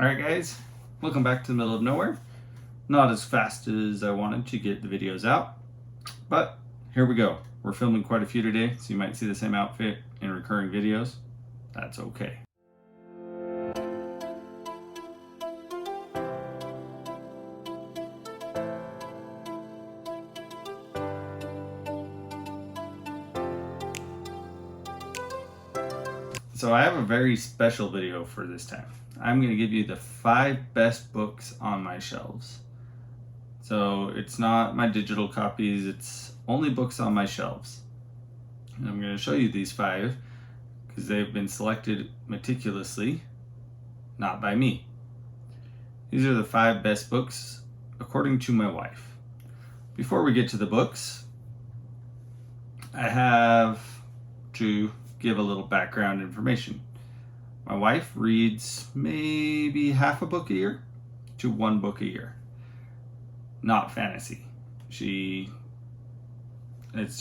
Alright guys, welcome back to the middle of nowhere. Not as fast as I wanted to get the videos out, but here we go. We're filming quite a few today, so you might see the same outfit in recurring videos. That's okay. So I have a very special video for this time. I'm going to give you the 5 best books on my shelves. So it's not my digital copies, it's only books on my shelves. And I'm going to show you these 5 because they've been selected meticulously, not by me. These are the 5 best books according to my wife. Before we get to the books, I have to give a little background information. My wife reads maybe half a book a year to 1 book a year. Not fantasy. It's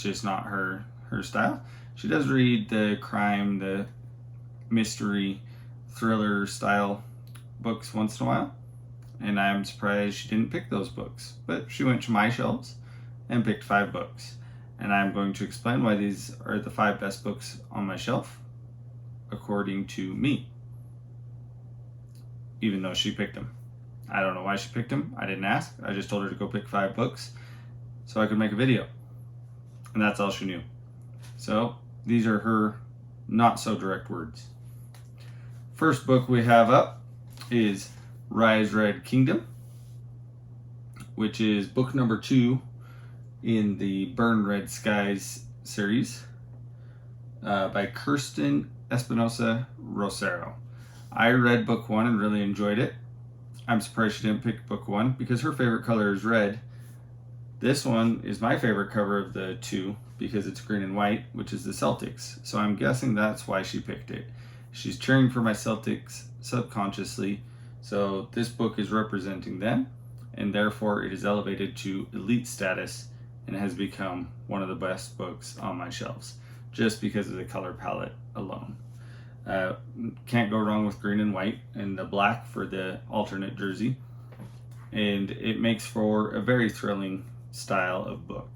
just not her style. She does read the crime, the mystery, thriller style books once in a while, and I'm surprised she didn't pick those books. But she went to my shelves and picked 5 books. And I'm going to explain why these are the 5 best books on my shelf, according to me. Even though she picked them. I don't know why she picked them. I didn't ask. I just told her to go pick 5 books so I could make a video. And that's all she knew. So these are her not so direct words. First book we have up is Rise Red Kingdom, which is book number 2 in the Burn Red Skies series by Kirsten Espinosa Rosero. I read book 1 and really enjoyed it. I'm surprised she didn't pick book 1 because her favorite color is red. This one is my favorite cover of the 2 because it's green and white, which is the Celtics. So I'm guessing that's why she picked it. She's cheering for my Celtics subconsciously, so this book is representing them, and therefore it is elevated to elite status and has become one of the best books on my shelves just because of the color palette alone. Can't go wrong with green and white and the black for the alternate jersey, and it makes for a very thrilling style of book.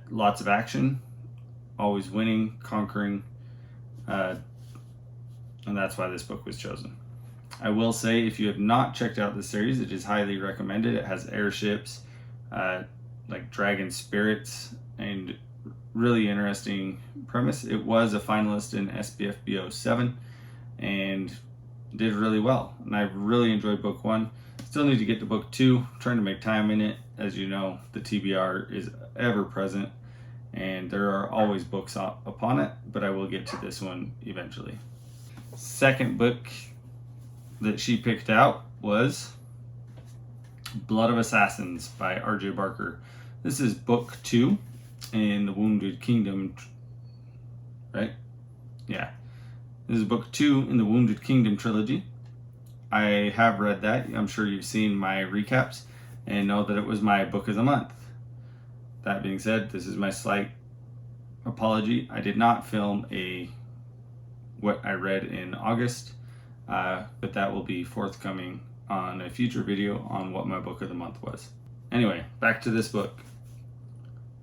Lots of action, always winning, conquering, and that's why this book was chosen. I will say, if you have not checked out the series, it is highly recommended. It has airships, like dragon spirits, and really interesting premise. It was a finalist in SPFBO 7 and did really well, and I've really enjoyed book 1. Still need to get to book 2, trying to make time in it. As you know, the TBR is ever present and there are always books upon it, but I will get to this one eventually. Second book that she picked out was Blood of Assassins by R.J. Barker. This is book 2 in the Wounded Kingdom, right? Yeah. This is book 2 in the Wounded Kingdom trilogy. I have read that. I'm sure you've seen my recaps and know that it was my book of the month. That being said, this is my slight apology. I did not film what I read in August, but that will be forthcoming on a future video on what my book of the month was. Anyway, back to this book.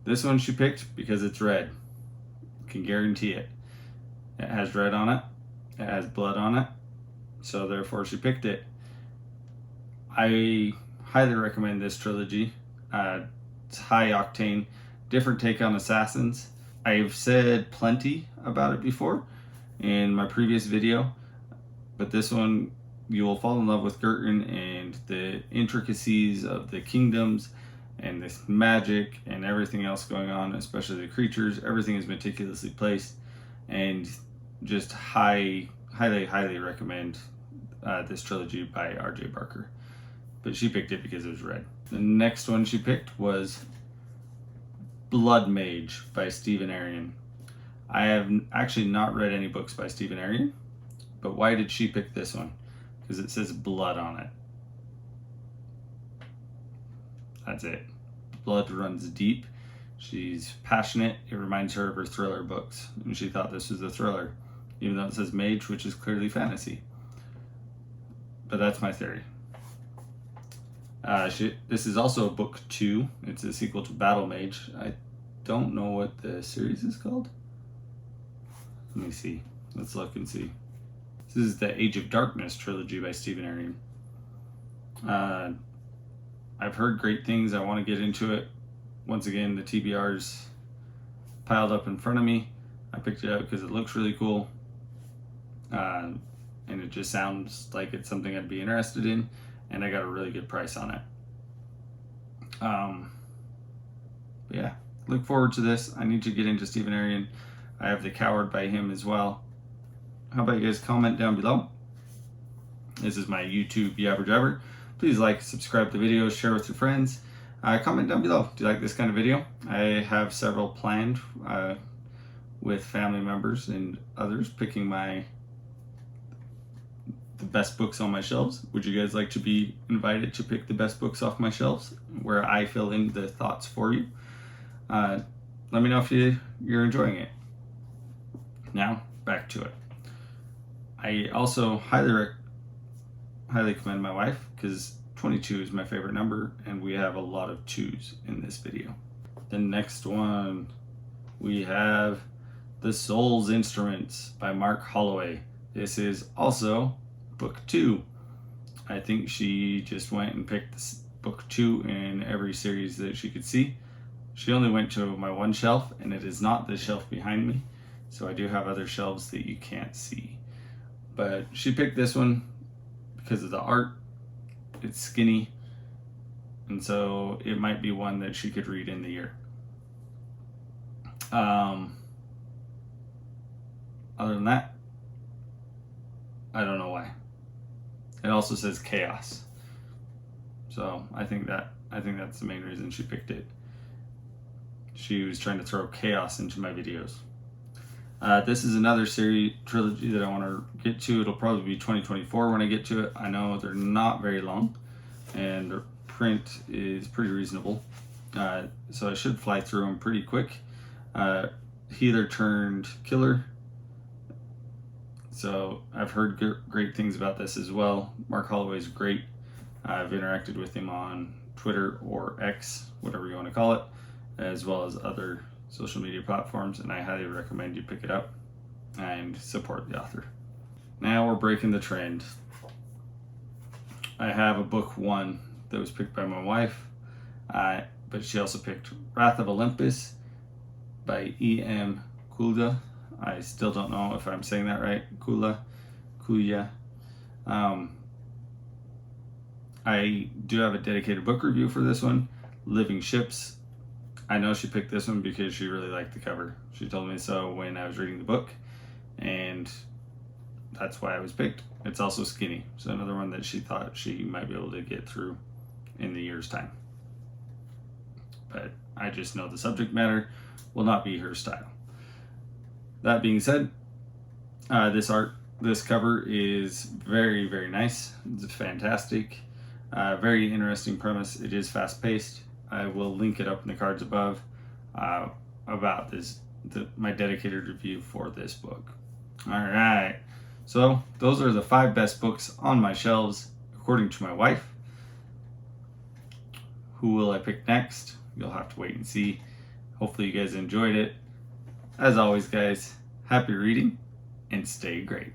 This one she picked because it's red. Can guarantee it. It has red on it. It has blood on it. So therefore she picked it. I highly recommend this trilogy. It's high octane, different take on assassins. I've said plenty about it before in my previous video, but this one you will fall in love with Gerton and the intricacies of the kingdoms and this magic and everything else going on, especially the creatures. Everything is meticulously placed, and just highly recommend this trilogy by R.J. Barker. But she picked it because it was red. The next one she picked was Blood Mage by Stephen Arion. I have actually not read any books by Stephen Arion, but why did she pick this one? Because it says blood on it. That's it. Blood runs deep. She's passionate. It reminds her of her thriller books, and she thought this was a thriller, even though it says Mage, which is clearly fantasy. but that's my theory. This is also a book 2. It's a sequel to Battle Mage. I don't know what the series is called. Let me see. Let's look and see. This is the Age of Darkness trilogy by Stephen Arian. I've heard great things. I want to get into it. Once again, the TBR's piled up in front of me. I picked it up because it looks really cool. And it just sounds like it's something I'd be interested in. And I got a really good price on it. Yeah, look forward to this. I need to get into Stephen Arian. I have The Coward by him as well. How about you guys comment down below? This is my YouTube Yabber Jabber. Please like, subscribe to the videos, share with your friends. Comment down below. Do you like this kind of video? I have several planned with family members and others picking the best books on my shelves. Would you guys like to be invited to pick the best books off my shelves where I fill in the thoughts for you? Let me know if you're enjoying it. Now, back to it. I also highly commend my wife because 22 is my favorite number and we have a lot of 2s in this video. The next one, we have The Soul's Instruments by Mark Holloway. This is also book 2. I think she just went and picked this book 2 in every series that she could see. She only went to my one shelf and it is not the shelf behind me. So I do have other shelves that you can't see. But she picked this one because of the art. It's skinny. And so it might be one that she could read in the year. Other than that, I don't know why. It also says chaos. So I think that's the main reason she picked it. She was trying to throw chaos into my videos. This is another series trilogy that I want to get to. It'll probably be 2024 when I get to it. I know they're not very long and the print is pretty reasonable. So I should fly through them pretty quick. Healer turned killer. So I've heard great things about this as well. Mark Holloway's great. I've interacted with him on Twitter or X, whatever you want to call it, as well as other social media platforms, and I highly recommend you pick it up and support the author. Now we're breaking the trend. I have a book 1 that was picked by my wife, but she also picked Wrath of Olympus by E.M. Kulda. I still don't know if I'm saying that right. Kuya. I do have a dedicated book review for this one, Living Ships. I know she picked this one because she really liked the cover. She told me so when I was reading the book, and that's why I was picked. It's also skinny, so another one that she thought she might be able to get through in the year's time. But I just know the subject matter will not be her style. That being said, this cover is very, very nice. It's fantastic. Very interesting premise. It is fast-paced. I will link it up in the cards above about my dedicated review for this book. All right. So those are the 5 best books on my shelves, according to my wife. Who will I pick next? You'll have to wait and see. Hopefully you guys enjoyed it. As always, guys, happy reading and stay great.